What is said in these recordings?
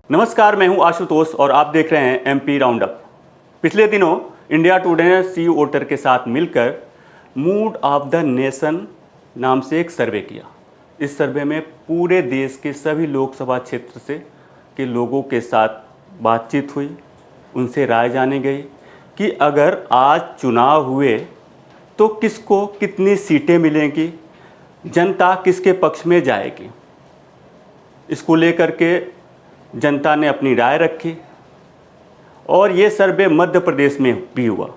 नमस्कार, मैं हूं आशुतोष और आप देख रहे हैं एमपी राउंड अप। पिछले दिनों इंडिया टुडे ने सी वोटर के साथ मिलकर मूड ऑफ द नेशन नाम से एक सर्वे किया। इस सर्वे में पूरे देश के सभी लोकसभा क्षेत्र से के लोगों के साथ बातचीत हुई, उनसे राय जानी गई कि अगर आज चुनाव हुए तो किसको कितनी सीटें मिलेंगी, जनता किसके पक्ष में जाएगी। इसको लेकर के जनता ने अपनी राय रखी और ये सर्वे मध्य प्रदेश में भी हुआ।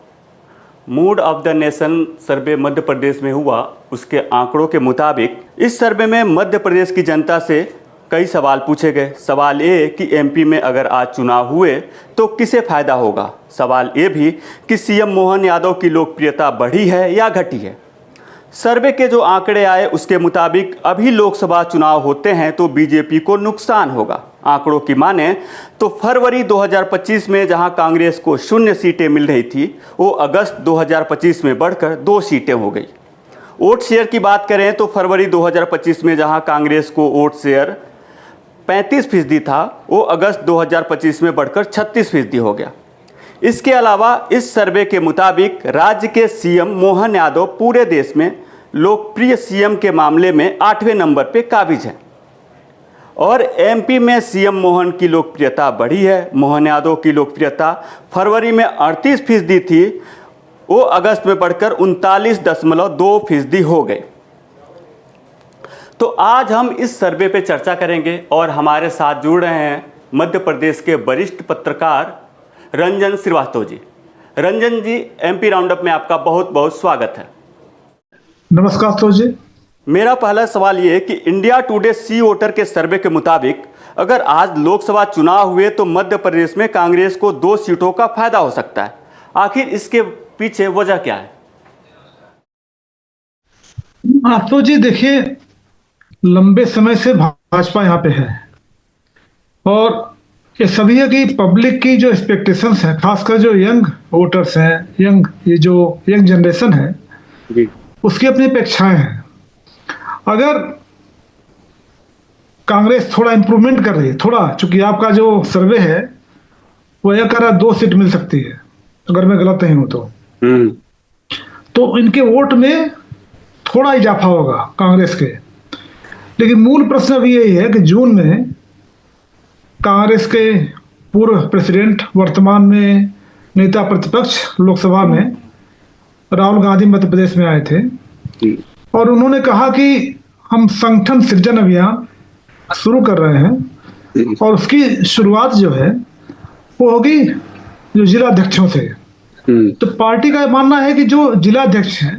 Mood of the nation survey Madhya Pradesh में हुआ। उसके आंकड़ों के मुताबिक इस सर्वे में मध्य प्रदेश की जनता से कई सवाल पूछे गए। सवाल ये कि एमपी में अगर आज चुनाव हुए तो किसे फ़ायदा होगा। सवाल ये भी कि सीएम मोहन यादव की लोकप्रियता बढ़ी है या घटी है। सर्वे के जो आंकड़े आए उसके मुताबिक अभी लोकसभा चुनाव होते हैं तो बीजेपी को नुकसान होगा। आंकड़ों की माने तो फरवरी 2025 में जहां कांग्रेस को 0 सीटें मिल रही थी वो अगस्त 2025 में बढ़कर 2 सीटें हो गई। वोट शेयर की बात करें तो फरवरी 2025 में जहां कांग्रेस को वोट शेयर 35% था वो अगस्त 2025 में बढ़कर 36% हो गया। इसके अलावा इस सर्वे के मुताबिक राज्य के सीएम मोहन यादव पूरे देश में लोकप्रिय सीएम के मामले में 8वें नंबर पे काबिज हैं और एमपी में सीएम मोहन की लोकप्रियता बढ़ी है। मोहन यादव की लोकप्रियता फरवरी में 38% थी, वो अगस्त में बढ़कर 39.2% हो गई। तो आज हम इस सर्वे पे चर्चा करेंगे और हमारे साथ जुड़ रहे हैं मध्य प्रदेश के वरिष्ठ पत्रकार रंजन श्रीवास्तव जी। रंजन जी, एमपी राउंड अप में आपका बहुत बहुत स्वागत है। नमस्कार तो जी। मेरा पहला सवाल ये है कि इंडिया टुडे सी वोटर के सर्वे के मुताबिक अगर आज लोकसभा चुनाव हुए तो मध्य प्रदेश में कांग्रेस को 2 सीटों का फायदा हो सकता है। आखिर इसके पीछे वजह क्या है? आप तो जी देखिए, लंबे समय से भाजपा यहाँ पे है और ये सभी है कि पब्लिक की जो एक्सपेक्टेशंस है, खासकर जो यंग वोटर्स हैं, ये जो यंग जनरेशन है जी, उसकी अपनी अपेक्षाएं हैं। अगर कांग्रेस थोड़ा इंप्रूवमेंट कर रही है, थोड़ा, चूंकि आपका जो सर्वे है वो यह कह रहा है 2 सीट मिल सकती है, अगर मैं गलत नहीं हूं तो इनके वोट में थोड़ा इजाफा होगा कांग्रेस के। लेकिन मूल प्रश्न अभी यही है कि जून में कांग्रेस के पूर्व प्रेसिडेंट, वर्तमान में नेता प्रतिपक्ष लोकसभा में राहुल गांधी मध्य प्रदेश में आए थे और उन्होंने कहा कि हम संगठन सृजन अभियान शुरू कर रहे हैं और उसकी शुरुआत जो है वो होगी जो जिलाध्यक्षों से। तो पार्टी का मानना है कि जो जिलाध्यक्ष हैं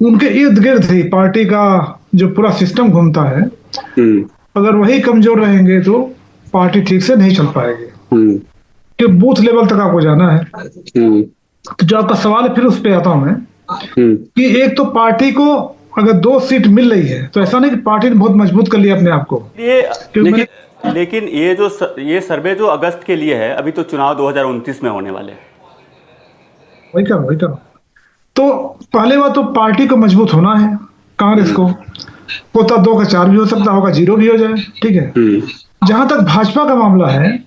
उनके इर्द गिर्द ही पार्टी का जो पूरा सिस्टम घूमता है, अगर वही कमजोर रहेंगे तो पार्टी ठीक से नहीं चल पाएगी कि बूथ लेवल तक आपको जाना है। तो जो आपका सवाल है, फिर उस पर आता हूं मैं कि एक तो पार्टी को अगर 2 सीट मिल रही है तो ऐसा नहीं कि पार्टी ने बहुत मजबूत कर लिया अपने आप को। लेकिन ये सर्वे जो अगस्त के लिए है, अभी तो चुनाव 2029 में होने वाले हैं। वही करो तो पहले बात तो पार्टी को मजबूत होना है। कांग्रेस को होता 2 का 4 भी हो सकता होगा, 0 भी हो जाए, ठीक है। जहां तक भाजपा का मामला है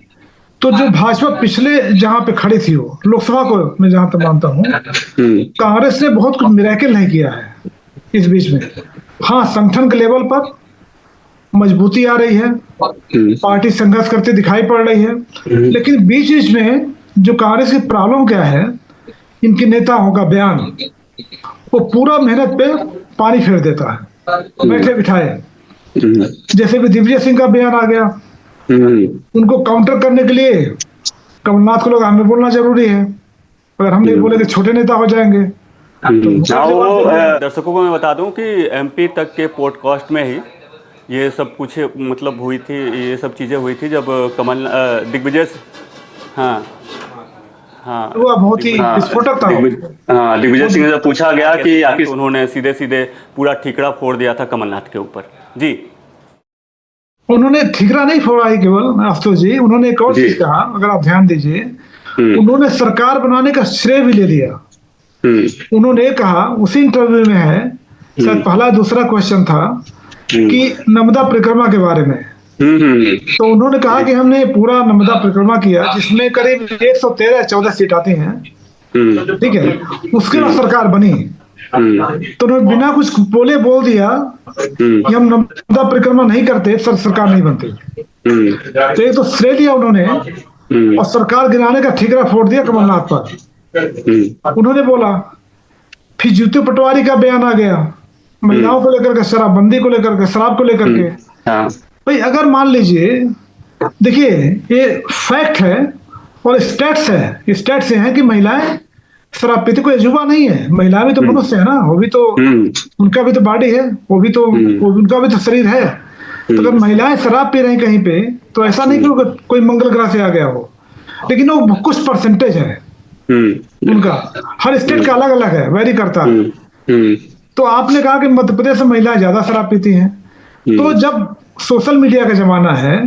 तो जो भाजपा पिछले जहां पे खड़ी थी वो लोकसभा को मैं जहां तक मानता हूं कांग्रेस ने बहुत कुछ मिरेकल नहीं किया है इस बीच में। हाँ, संगठन के लेवल पर मजबूती आ रही है, पार्टी संघर्ष करते दिखाई पड़ रही है, लेकिन बीच बीच में जो कांग्रेस की प्रॉब्लम क्या है, इनके नेताओं का बयान वो पूरा मेहनत पे पानी फेर देता है, बैठे बिठाए। जैसे भी दिग्विजय सिंह का बयान आ गया, उनको काउंटर करने के लिए कमलनाथ को लोग हमें बोलना जरूरी है, अगर हम नहीं बोले तो छोटे नेता हो जाएंगे। दर्शकों को मैं बता दूं कि एमपी तक के पॉडकास्ट में ही ये सब कुछ मतलब हुई थी, ये सब चीज़ें हुई थी जब दिग्विजय वो बहुत ही विस्फोटक था। दिग्विजय सिंह से पूछा गया कि आखिर उन्होंने सीधे सीधे पूरा ठीकरा फोड़ दिया था कमलनाथ के ऊपर। जी, उन्होंने ठीकरा नहीं फोड़ा ही केवल आशुतोष जी, उन्होंने एक और चीज कहा, अगर आप ध्यान दीजिए, उन्होंने सरकार बनाने का श्रेय भी ले लिया। उन्होंने कहा, उसी इंटरव्यू में है, शायद पहला दूसरा क्वेश्चन था कि नर्मदा परिक्रमा के बारे में तो उन्होंने कहा कि हमने पूरा नर्मदा परिक्रमा किया जिसमें करीब 113-14 सीट आती हैं, ठीक है, उसके बाद सरकार बनी। तो उन्होंने बिना कुछ बोले बोल दिया कि हम नर्मदा परिक्रमा नहीं करते, सरकार नहीं बनती। तो ये तो श्रेय दिया उन्होंने, और सरकार गिराने का ठिकरा फोड़ दिया कमलनाथ पर। उन्होंने बोला, फिर जूते पटवारी का बयान आ गया, महिलाओं को लेकर के, शराबबंदी को लेकर के, शराब को लेकर के। भाई अगर मान लीजिए, देखिए ये फैक्ट है और स्टैट्स है, स्टैट्स है कि महिलाएं शराब पीती कोई अजूबा नहीं है। महिलाएं भी तो मनुष्य है ना, वो भी तो, उनका भी तो बॉडी है, वो भी तो, उनका भी तो शरीर है। तो अगर महिलाएं शराब पी रही कहीं पे, तो ऐसा नहीं कि कोई मंगल ग्रह से आ गया हो, लेकिन वो कुछ परसेंटेज है उनका, हर स्टेट का अलग अलग है, वेरी करता है। तो आपने कहा कि मध्य प्रदेश में महिलाएं ज्यादा शराब पीती हैं, तो जब सोशल मीडिया का जमाना है,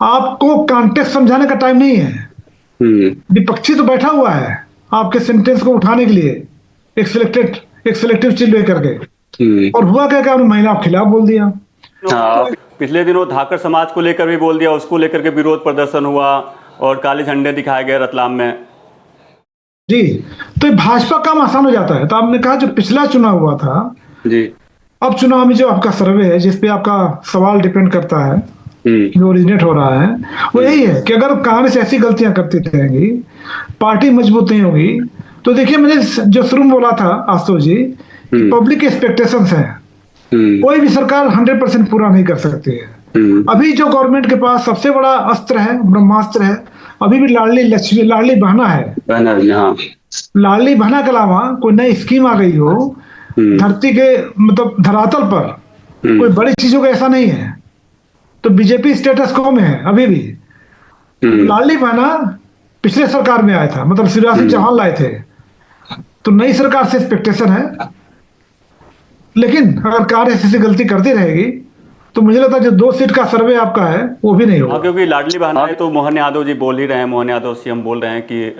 आपको कॉन्टेक्स्ट समझाने का टाइम नहीं है। विपक्षी तो बैठा हुआ है आपके सेंटेंस को उठाने के लिए, एक सिलेक्टिव चीज लेकर के, और हुआ क्या, उन्होंने महिलाओं के खिलाफ बोल दिया। पिछले दिनों धाकर समाज को लेकर भी बोल दिया, उसको लेकर के विरोध प्रदर्शन हुआ और काले झंडे दिखाए गए रतलाम में। जी, तो भाजपा काम आसान हो जाता है। तो आपने कहा जो पिछला चुनाव हुआ था जी, अब चुनाव में जो आपका सर्वे है, जिसपे आपका सवाल डिपेंड करता है, जो ओरिजिनेट हो रहा है, वो यही है कि अगर कांग्रेस ऐसी गलतियां करती रहेंगी, पार्टी मजबूत नहीं होगी, तो देखिए मैंने जो शुरू में बोला था आशुतोष जी, पब्लिक एक्सपेक्टेशंस है, कोई भी सरकार 100% पूरा नहीं कर सकती है। अभी जो गवर्नमेंट के पास सबसे बड़ा अस्त्र है, ब्रह्मास्त्र है, अभी भी लाडली लक्ष्मी, लाडली बहना है। लाडली बहना के अलावा कोई नई स्कीम आ गई हो धरती के, मतलब धरातल पर कोई बड़ी चीजों का ऐसा नहीं है। तो बीजेपी स्टेटस को में है अभी भी। लाडली बहना पिछले सरकार में आया था, मतलब शिवराज सिंह चौहान लाए थे, तो नई सरकार से एक्सपेक्टेशन है। लेकिन अगर कांग्रेस ऐसी गलती करती रहेगी, तो मुझे लगता है जो 2 सीट का सर्वे आपका है वो भी नहीं होगा। क्योंकि लाडली बहना तो मोहन यादव जी बोल ही रहे हैं, मोहन यादव सीएम बोल रहे हैं कि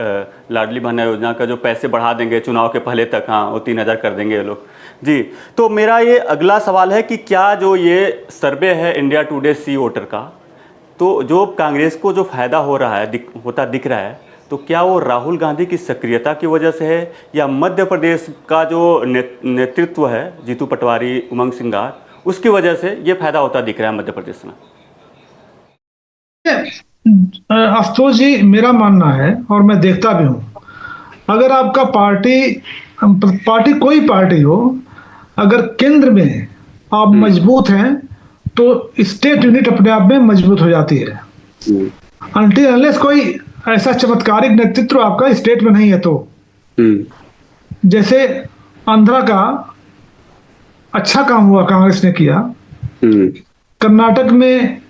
लाडली बहना योजना का जो पैसे बढ़ा देंगे चुनाव के पहले तक, हाँ वो 3000 कर देंगे ये लोग जी। तो मेरा ये अगला सवाल है कि क्या जो ये सर्वे है इंडिया टुडे सी वोटर का, तो जो कांग्रेस को जो फायदा हो रहा है, होता दिख रहा है, तो क्या वो राहुल गांधी की सक्रियता की वजह से है, या मध्य प्रदेश का जो नेतृत्व है, जीतू पटवारी, उमंग सिंगार, उसकी वजह से ये फायदा होता दिख रहा है मध्य प्रदेश में? आशुतोष जी, मेरा मानना है, और मैं देखता भी हूं, अगर आपका पार्टी कोई पार्टी हो, अगर केंद्र में आप मजबूत हैं, तो स्टेट यूनिट अपने आप में मजबूत हो जाती है। अनटिल अनलेस कोई ऐसा चमत्कारिक नेतृत्व आपका स्टेट में नहीं है, तो जैसे आंध्रा का अच्छा काम हुआ, कांग्रेस ने किया, कर्नाटक में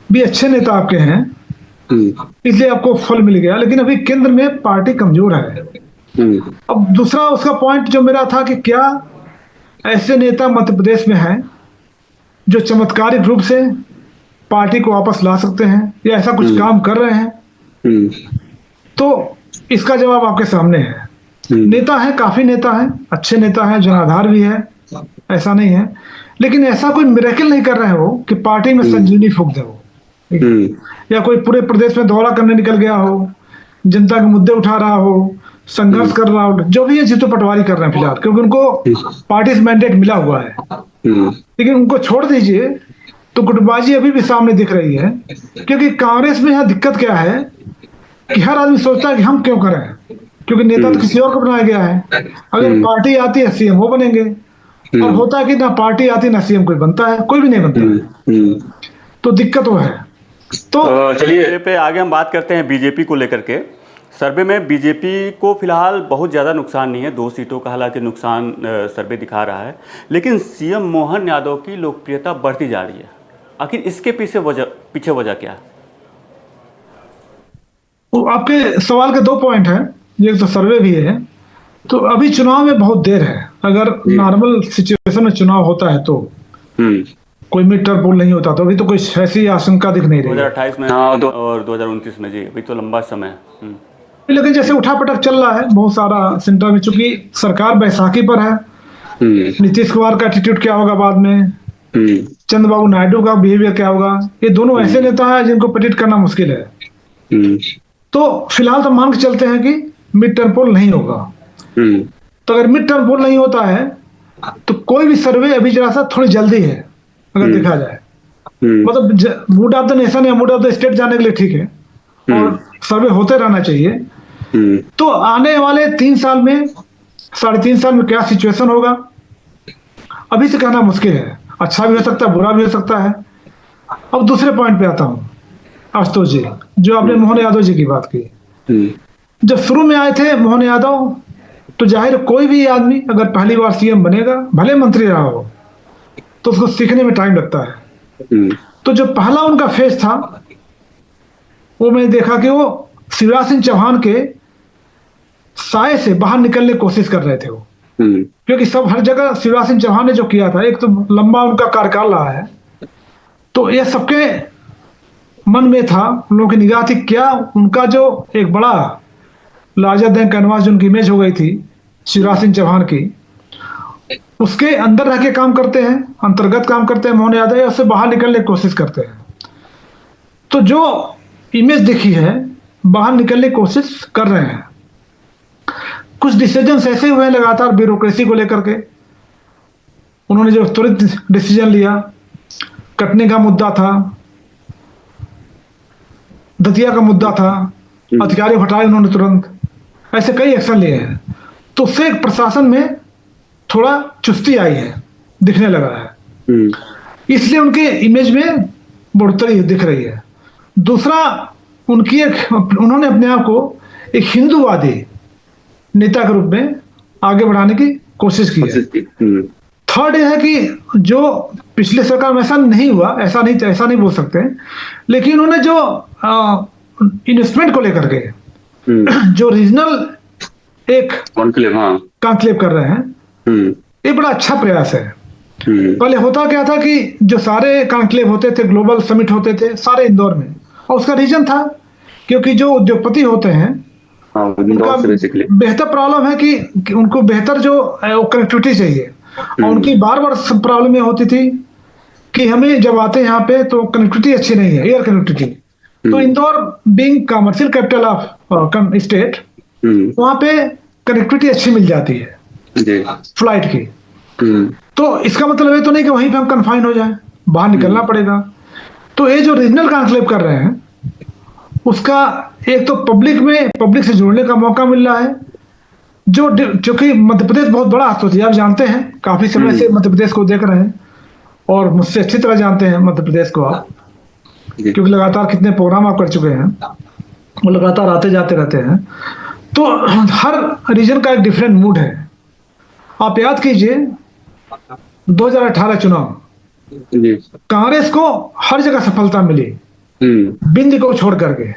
भी अच्छे नेता आपके हैं, इसलिए आपको फल मिल गया। लेकिन अभी केंद्र में पार्टी कमजोर है। अब दूसरा उसका पॉइंट जो मेरा था कि क्या ऐसे नेता मध्य प्रदेश में हैं जो चमत्कारिक रूप से पार्टी को वापस ला सकते हैं, या ऐसा कुछ काम कर रहे हैं? तो इसका जवाब आपके सामने है। नेता हैं, काफी नेता हैं, अच्छे नेता हैं, जनाधार भी है, ऐसा नहीं है, लेकिन ऐसा कोई मिरेकल नहीं कर रहे हैं वो कि पार्टी में संजीवनी फूंक दे वो, या कोई पूरे प्रदेश में दौरा करने निकल गया हो, जनता के मुद्दे उठा रहा हो, संघर्ष कर रहा हो। जो भी है जीतू पटवारी कर रहे हैं फिलहाल, क्योंकि उनको पार्टी से मैंडेट मिला हुआ है। लेकिन उनको छोड़ दीजिए तो गुटबाजी अभी भी सामने दिख रही है। क्योंकि कांग्रेस में यहाँ दिक्कत क्या है कि हर आदमी सोचता है कि हम क्यों करें, क्योंकि नेता तो किसी और को बनाया गया है। अगर पार्टी आती है सीएम वो बनेंगे, और होता है कि ना पार्टी आती ना सीएम कोई बनता है, कोई भी नहीं बनता। तो दिक्कत वो है। तो चलिए पे आगे हम बात करते हैं बीजेपी को लेकर के। सर्वे में बीजेपी को फिलहाल बहुत ज़्यादा नुकसान नहीं है, 2 सीटों का हालांकि नुकसान सर्वे दिखा रहा है, लेकिन सीएम मोहन यादव की लोकप्रियता बढ़ती जा रही है। आखिर इसके पीछे वजह क्या है? तो आपके सवाल के 2 पॉइंट हैं, एक तो सर्वे भी है। तो अभी चुनाव में बहुत देर है। अगर नॉर्मल सिचुएशन में चुनाव होता है तो कोई मिड टर्म पोल नहीं होता, तो अभी तो कोई ऐसी आशंका दिख नहीं रही। 2028 में और 2029 में, जी अभी तो लंबा समय है। लेकिन जैसे उठापटक चल रहा है बहुत सारा सेंटर में, चूंकि सरकार बैसाखी पर है, नीतीश कुमार का एटीट्यूड क्या होगा बाद में, चंद्रबाबू नायडू का बिहेवियर क्या होगा। ये दोनों ऐसे नेता हैं जिनको प्रेडिक्ट करना मुश्किल है। हम्म, तो फिलहाल तो मान के चलते हैं कि मिड टर्म पोल नहीं होगा। हम्म, तो अगर मिड टर्म पोल नहीं होता है तो कोई भी सर्वे अभी जरा सा थोड़ी जल्दी है अगर देखा जाए। मतलब मूड ऑफ द नेशन या मूड ऑफ द स्टेट जाने के लिए ठीक है, और सर्वे होते रहना चाहिए। हम्म, तो आने वाले 3 साल में, 3.5 साल में क्या सिचुएशन होगा अभी से कहना मुश्किल है। अच्छा भी हो सकता है, बुरा भी हो सकता है। अब दूसरे पॉइंट पे आता हूँ, आशुतोष जी, जो आपने मोहन यादव जी की बात की। हम्म, जब शुरू में आए थे मोहन यादव, तो जाहिर कोई भी आदमी अगर पहली बार सीएम बनेगा, भले मंत्री रहा हो, तो उसको सीखने में टाइम लगता है। हम्म, तो जो पहला उनका फेज था, वो मैंने देखा कि वो शिवराज सिंह चौहान के साए से बाहर निकलने की कोशिश कर रहे थे वो। हम्म, क्योंकि सब हर जगह शिवराज सिंह चौहान ने जो किया था, एक तो लंबा उनका कार्यकाल रहा है, तो ये सबके मन में था, उन लोगों की निगाह थी क्या उनका जो एक बड़ा लार्जर देन कैनवास जो उनकी इमेज हो गई थी शिवराज सिंह चौहान की, उसके अंदर रह के काम करते हैं, अंतर्गत काम करते हैं मोहन यादव, या उससे बाहर निकलने की कोशिश करते हैं। तो जो इमेज दिखी है, बाहर निकलने की कोशिश कर रहे हैं। कुछ डिसीजन ऐसे हुए लगातार ब्यूरोक्रेसी को लेकर के। उन्होंने जो त्वरित डिसीजन लिया, कटने का मुद्दा था, दतिया का मुद्दा था, अधिकारी हटाए उन्होंने तुरंत, ऐसे कई एक्शन लिए हैं। तो उससे प्रशासन में थोड़ा चुस्ती आई है, दिखने लगा है, इसलिए उनके इमेज में बढ़ोतरी दिख रही है। दूसरा, उनकी उन्होंने अपने आप को एक हिंदूवादी नेता के रूप में आगे बढ़ाने की कोशिश की है। थर्ड यह है कि जो पिछले सरकार में ऐसा नहीं हुआ, ऐसा नहीं बोल सकते, लेकिन उन्होंने जो इन्वेस्टमेंट को लेकर के जो रीजनल एक कॉन्क्लेव कर रहे हैं, ये बड़ा अच्छा प्रयास है। पहले होता क्या था कि जो सारे कॉन्क्लेव होते थे, ग्लोबल समिट होते थे सारे इंदौर में, और उसका रीजन था क्योंकि जो उद्योगपति होते हैं उनका बेहतर प्रॉब्लम है कि उनको बेहतर जो कनेक्टिविटी चाहिए, और उनकी बार बार प्रॉब्लम ये होती थी कि हमें जब आते हैं यहाँ पे तो कनेक्टिविटी अच्छी नहीं है, एयर कनेक्टिविटी। तो Indore being commercial capital of state, वहाँ पे कनेक्टिविटी अच्छी मिल जाती है फ्लाइट की। तो इसका मतलब ये तो नहीं कि वहीं पे हम कन्फाइन हो जाए, बाहर निकलना पड़ेगा। तो ये जो रीजनल कॉन्क्लेव कर रहे हैं, उसका एक तो पब्लिक से जुड़ने का मौका मिल रहा है, जो कि मध्य प्रदेश बहुत बड़ा आस्तोती, आप जानते हैं, काफी समय से मध्य प्रदेश को देख रहे हैं और मुझसे अच्छी तरह जानते हैं मध्य प्रदेश को आप, क्योंकि लगातार कितने प्रोग्राम आप कर चुके हैं, वो लगातार आते जाते रहते हैं। तो हर रीजन का एक डिफरेंट मूड है। आप याद कीजिए 2018 चुनाव, कांग्रेस को हर जगह सफलता मिली, बिंद को छोड़ करके,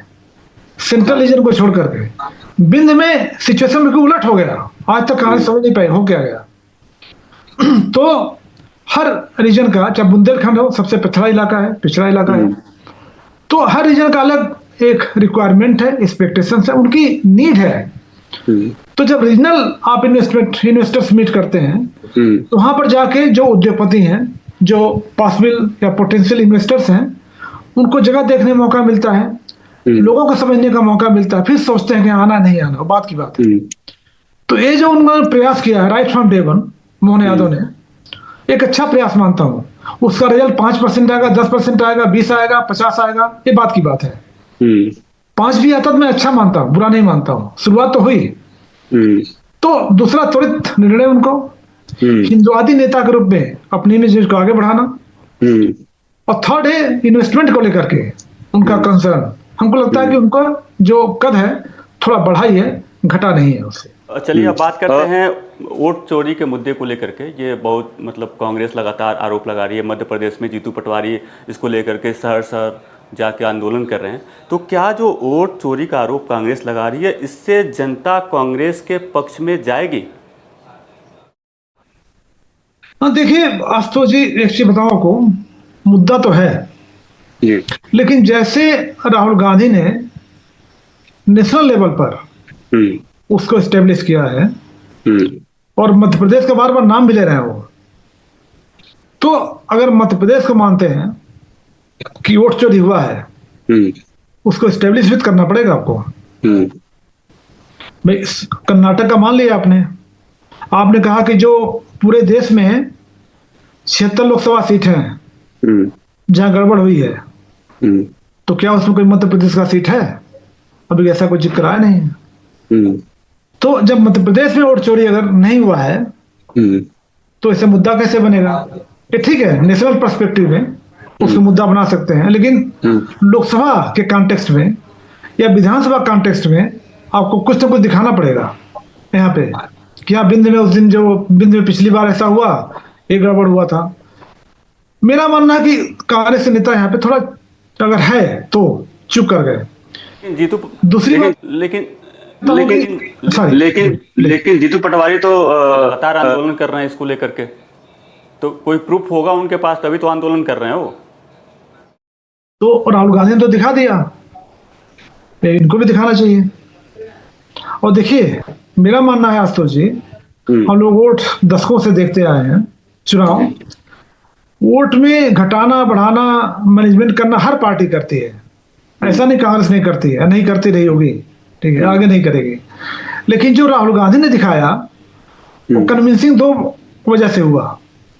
सेंट्रल रीजन को छोड़ करके। बिंद में सिचुएशन बिल्कुल उलट हो गया, आज तक कांग्रेस समझ नहीं पाई हो क्या गया। तो हर रीजन का, चाहे बुंदेलखंड हो, सबसे पिछड़ा इलाका है, तो हर रीजन का अलग एक रिक्वायरमेंट है, एक्सपेक्टेशन है, उनकी नीड है। तो जब रीजनल आप इन्वेस्टर्स मीट करते हैं, तो वहां पर जाके जो उद्योगपति हैं, जो पॉसिबल या पोटेंशियल इन्वेस्टर्स हैं, उनको जगह देखने का मौका मिलता है, लोगों को समझने का मौका मिलता है, फिर सोचते हैं कि आना नहीं आना, बात की बात है। तो ये जो उन्होंने प्रयास किया है right from day one, Mohan Yadav ने, एक अच्छा प्रयास मानता हूं। उसका रिजल्ट 5% आएगा, 10% आएगा, 20 आएगा, 50 आएगा, ये बात की बात है। 5 भी आता तो मैं अच्छा मानता हूं, बुरा नहीं मानता हूं, शुरुआत तो हुई। तो दूसरा त्वरित निर्णय उनको हिंदुवादी नेता के रूप में अपनी इमेज को आगे बढ़ाना, और थर्ड है इन्वेस्टमेंट को लेकर के उनका कंसर्न। हमको लगता है कि उनका जो कद है थोड़ा बढ़ा ही है, घटा नहीं है उससे। चलिए अब बात करते हैं वोट चोरी के मुद्दे को लेकर के। ये बहुत मतलब कांग्रेस लगातार आरोप लगा रही है, मध्य प्रदेश में जीतू पटवारी इसको लेकर के शहर जाके आंदोलन कर रहे हैं। तो क्या जो वोट चोरी का आरोप कांग्रेस लगा रही है, इससे जनता कांग्रेस के पक्ष में जाएगी? हाँ देखिए आशुतोष जी, एक चीज बताओ आपको, मुद्दा तो है, लेकिन जैसे राहुल गांधी ने नेशनल लेवल पर उसको एस्टेब्लिश किया है, और मध्य प्रदेश का बार बार नाम भी ले रहे हैं वो, तो तो अगर मध्य प्रदेश को मानते हैं कि वोट चोरी हुआ है, उसको स्टेब्लिश भी करना पड़ेगा आपको। भाई कर्नाटक का मान लिया आपने, आपने कहा कि जो पूरे देश में 76 लोकसभा सीट हैं जहां गड़बड़ हुई है, तो क्या उसमें कोई मध्य प्रदेश का सीट है? अभी ऐसा कोई जिक्र आया नहीं है। तो जब मध्य प्रदेश में वोट चोरी अगर नहीं हुआ है तो ऐसा मुद्दा कैसे बनेगा? ये ठीक है, नेशनल पर्सपेक्टिव में उसको मुद्दा बना सकते हैं, लेकिन लोकसभा के कॉन्टेक्स्ट में या विधानसभा कॉन्टेक्स्ट में आपको कुछ ना कुछ दिखाना पड़ेगा यहाँ पे कि हाँ, बिंद में उस दिन जो बिंद में पिछली बार ऐसा हुआ, एक गड़बड़ हुआ था। मेरा मानना है कि कांग्रेस के नेता यहाँ पे थोड़ा अगर है तो चुप कर गए। जीतू दूसरी बात, लेकिन जीतू पटवारी तो लगातार आंदोलन कर रहे हैं इसको लेकर के, तो कोई प्रूफ होगा उनके पास, तभी तो आंदोलन कर रहे हैं वो। तो राहुल गांधी ने तो दिखा दिया, इनको भी दिखाना चाहिए। और देखिए, मेरा मानना है आशुतोष जी, हम लोग वोट दशकों से देखते आए हैं चुनाव, वोट में घटाना बढ़ाना मैनेजमेंट करना हर पार्टी करती है, ऐसा नहीं कांग्रेस नहीं करती है, नहीं करती रही होगी, ठीक है, आगे नहीं करेगी। लेकिन जो राहुल गांधी ने दिखाया वो कन्विंसिंग दो वजह से हुआ।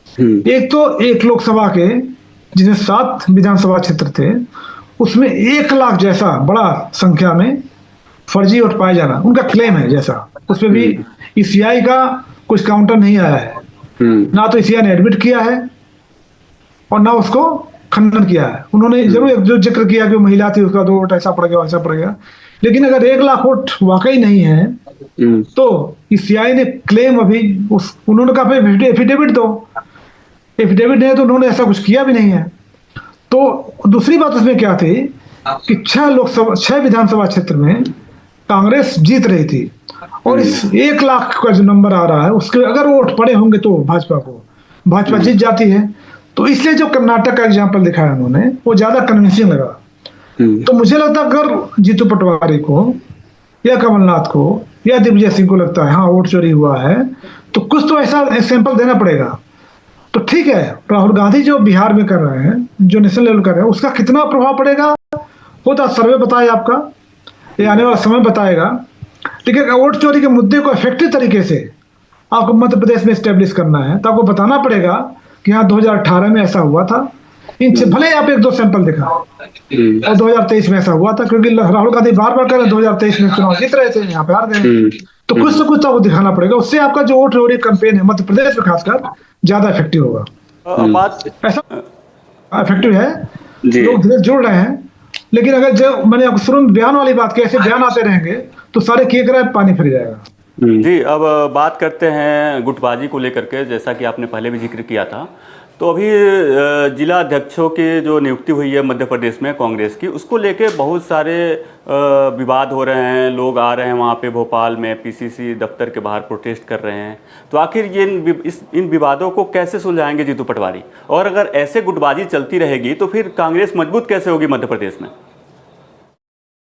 एक तो एक लोकसभा के जिसमें 7 विधानसभा क्षेत्र थे, उसमें 1 लाख जैसा बड़ा संख्या में फर्जी वोट पाए जाना उनका क्लेम है, जैसा उसमें भी ईसीआई का कुछ काउंटर नहीं आया है, ना तो ईसीआई ने एडमिट किया है और ना उसको खंडन किया है। उन्होंने जरूर जो जिक्र किया कि महिला थी, उसका 2 वोट ऐसा पड़ गया वैसा पड़ गया, लेकिन अगर 1 लाख वोट वाकई नहीं है तो ईसीआई ने क्लेम अभी उन्होंने कहा एफिडेविट दो, एफिडेविट नहीं है तो उन्होंने ऐसा कुछ किया भी नहीं है। तो दूसरी बात उसमें क्या थी कि 6 विधानसभा क्षेत्र में कांग्रेस जीत रही थी, और इस 1 लाख का जो नंबर आ रहा है उसके अगर वोट पड़े होंगे तो भाजपा जीत जाती है। तो इसलिए जो कर्नाटक का एग्जाम्पल दिखाया उन्होंने वो ज्यादा कन्विंसिंग लगा। तो मुझे लगता है अगर जीतू पटवारी को या कमलनाथ को या दिग्विजय सिंह को लगता है हाँ वोट चोरी हुआ है, तो कुछ तो ऐसा सैंपल देना पड़ेगा। तो ठीक है, राहुल गांधी जो बिहार में कर रहे हैं, जो नेशनल लेवल कर रहे हैं, उसका कितना प्रभाव पड़ेगा वो तो सर्वे बताए आपका, ये आने वाला समय बताएगा। लेकिन वोट चोरी के मुद्दे को इफेक्टिव तरीके से आपको मध्य प्रदेश में स्टेब्लिश करना है तो आपको बताना पड़ेगा कि हाँ 2018 में ऐसा हुआ था, भले आप 1-2 सैंपल दिखा, और 2023 में ऐसा हुआ था, क्योंकि राहुल गांधी बार बार कर 2023 में चुनाव जीत रहे थे, यहाँ पे हार गए। तो कुछ तो कुछ आपको दिखाना पड़ेगा, उससे आपका जो वोट चोरी कैंपेन है मध्य प्रदेश में खासकर ज्यादा इफेक्टिव होगा। बात ऐसा इफेक्टिव है, लोग धीरे जुड़ रहे हैं। लेकिन अगर जो मैंने आपको शुरू में बयान वाली बात की, ऐसे बयान आते रहेंगे तो सारे किए कराए पानी फिर जाएगा। जी, अब बात करते हैं गुटबाजी को लेकर के, जैसा कि आपने पहले भी जिक्र किया था। तो अभी जिला अध्यक्षों की जो नियुक्ति हुई है मध्य प्रदेश में कांग्रेस की, उसको लेके बहुत सारे विवाद हो रहे हैं, लोग आ रहे हैं वहाँ पे भोपाल में पीसीसी दफ्तर के बाहर प्रोटेस्ट कर रहे हैं। तो आखिर ये इन विवादों को कैसे सुलझाएंगे जीतू पटवारी? और अगर ऐसे गुटबाजी चलती रहेगी तो फिर कांग्रेस मजबूत कैसे होगी मध्य प्रदेश में?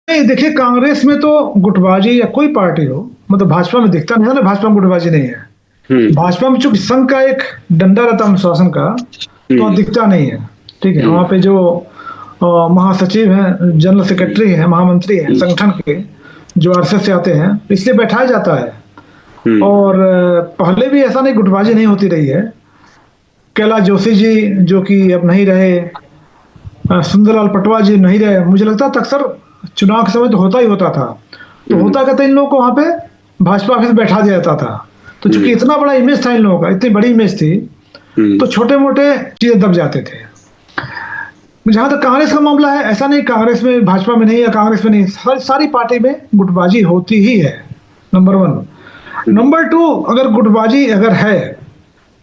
नहीं, देखिए, कांग्रेस में तो गुटबाजी या कोई पार्टी हो, मतलब भाजपा में दिखता नहीं है ना, भाजपा में गुटबाजी नहीं है। भाजपा में चूंकि संघ का एक डंडा रहता है अनुशासन का, तो दिखता नहीं है, ठीक है। वहां पे जो महासचिव हैं, जनरल सेक्रेटरी हैं, महामंत्री हैं संगठन के, जो आरएसएस से आते हैं, इसलिए बैठाया जाता है। और पहले भी ऐसा नहीं गुटबाजी नहीं होती रही है। कैलाश जोशी जी जो कि अब नहीं रहे, सुंदरलाल पटवा जी नहीं रहे, मुझे लगता था अक्सर चुनाव के समय तो होता ही होता था। तो होता क्या था, इन लोगों को वहां पे भाजपा ऑफिस बैठा दिया जाता था। तो चूंकि इतना बड़ा इमेज था इन लोगों का, इतनी बड़ी इमेज थी, तो छोटे मोटे चीजें दब जाते थे। जहां तक कांग्रेस का मामला है, ऐसा नहीं कांग्रेस में भाजपा में नहीं या कांग्रेस में नहीं, सारी पार्टी में गुटबाजी होती ही है, नंबर 1। नंबर 2, अगर गुटबाजी अगर है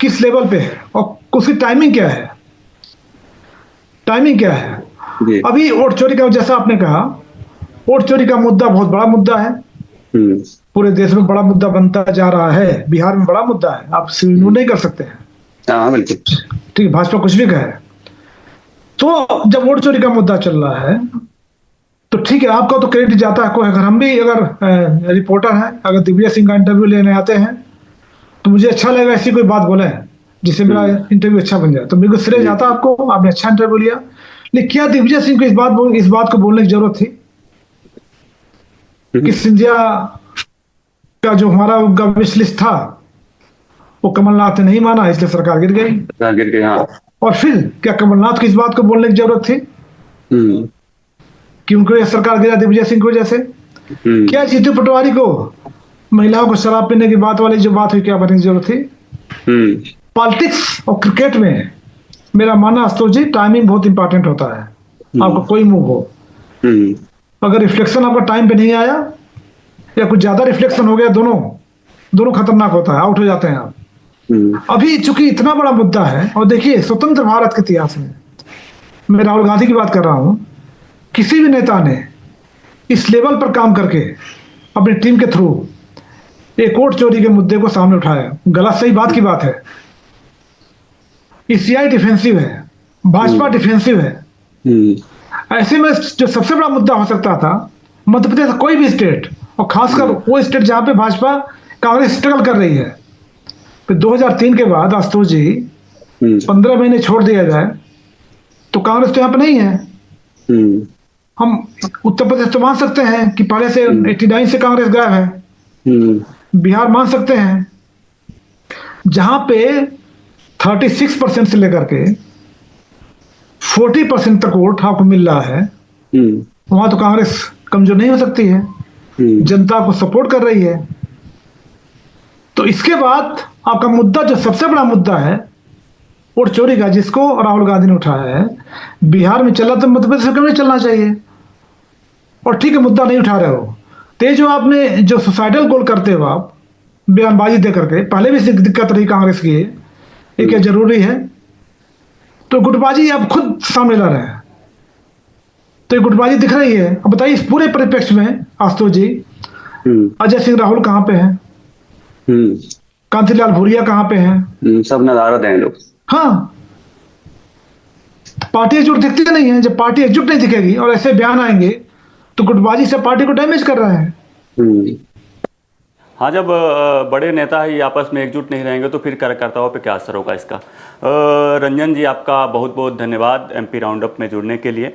किस लेवल पे है और उसकी टाइमिंग क्या है, टाइमिंग क्या है। अभी वोट चोरी का, जैसा आपने कहा, वोट चोरी का मुद्दा बहुत बड़ा मुद्दा है, पूरे देश में बड़ा मुद्दा बनता जा रहा है, बिहार में बड़ा मुद्दा है, आप इग्नोर नहीं कर सकते हैं। ठीक, भाजपा कुछ भी कहे। तो जब वोट चोरी का मुद्दा चल रहा है तो ठीक है, आपका तो क्रेडिट जाता है। कोई अगर हम भी अगर रिपोर्टर हैं, अगर दिग्विजय सिंह का इंटरव्यू लेने आते हैं तो मुझे अच्छा लगेगा ऐसी कोई बात बोले जिससे मेरा इंटरव्यू अच्छा बन जाए। तो मेरे को श्रेय जाता आपको, आपने अच्छा इंटरव्यू लिया। लेकिन क्या दिग्विजय सिंह को इस बात को बोलने की जरूरत थी कि सिंधिया का जो हमारा विश लिस्ट था वो कमलनाथ ने नहीं माना, इसलिए सरकार गिर गई। गिर गए, हाँ। और फिर क्या कमलनाथ को इस बात को बोलने की जरूरत थी कि उनको ये सरकार गिरा दिग्विजय सिंह की वजह से? क्या जीतू पटवारी को महिलाओं को शराब पीने की बात वाली जो बात हुई, क्या बताने की जरूरत थी? पॉलिटिक्स और क्रिकेट में मेरा मानना आशुतोष जी, टाइमिंग बहुत इंपॉर्टेंट होता है। आपका कोई मूव हो, अगर रिफ्लेक्शन आपका टाइम पे नहीं आया या कुछ ज्यादा रिफ्लेक्शन हो गया, दोनों खतरनाक होता है, आउट हो जाते हैं आप। अभी चूंकि इतना बड़ा मुद्दा है, और देखिए स्वतंत्र भारत के इतिहास में, मैं राहुल गांधी की बात कर रहा हूं, किसी भी नेता ने इस लेवल पर काम करके अपनी टीम के थ्रू एक वोट चोरी के मुद्दे को सामने उठाया। गलत सही बात की बात है, ईसीआई डिफेंसिव है, भाजपा डिफेंसिव है। ऐसे में जो सबसे बड़ा मुद्दा हो सकता था, मध्य प्रदेश कोई भी स्टेट, और खासकर वो स्टेट जहां पे भाजपा कांग्रेस स्ट्रगल कर रही है, तो 2003 के बाद आशुतोष जी 15 महीने छोड़ दिया जाए तो कांग्रेस तो यहाँ पे नहीं है। हम उत्तर प्रदेश तो मान सकते हैं कि पहले से 89 से कांग्रेस गायब है। बिहार मान सकते हैं, जहां पे 36% से लेकर के 40% तक वोट आपको मिल रहा है, वहां तो कांग्रेस कमजोर नहीं हो सकती है, जनता को सपोर्ट कर रही है। तो इसके बाद आपका मुद्दा, जो सबसे बड़ा मुद्दा है वोट चोरी का, जिसको राहुल गांधी ने उठाया है, बिहार में चला तो मध्य प्रदेश में क्यों नहीं चलना चाहिए? और ठीक है, मुद्दा नहीं उठा रहे हो, तो जो आपने जो सुसाइडल गोल करते हो आप बयानबाजी दे करके, पहले भी दिक्कत रही कांग्रेस की, ये क्या जरूरी है? तो गुटबाजी आप खुद सामने ला रहे हैं, तो ये गुटबाजी दिख रही है। अब बताइए, इस पूरे परिप्रेक्ष्य में आशुतोष जी, अजय सिंह राहुल कहाँ पे हैं? कांतिलाल भूरिया कहाँ पे हैं? सब नदारद हैं लोग। हाँ, पार्टी एकजुट दिखती नहीं है। जब पार्टी एकजुट नहीं दिखेगी और ऐसे बयान आएंगे, तो गुटबाजी से पार्टी को डैमेज कर रहे हैं। हाँ, जब बड़े नेता ही आपस में एकजुट नहीं रहेंगे तो फिर कार्यकर्ताओं पे क्या असर होगा इसका। रंजन जी, आपका बहुत बहुत धन्यवाद एमपी राउंड अप में जुड़ने के लिए।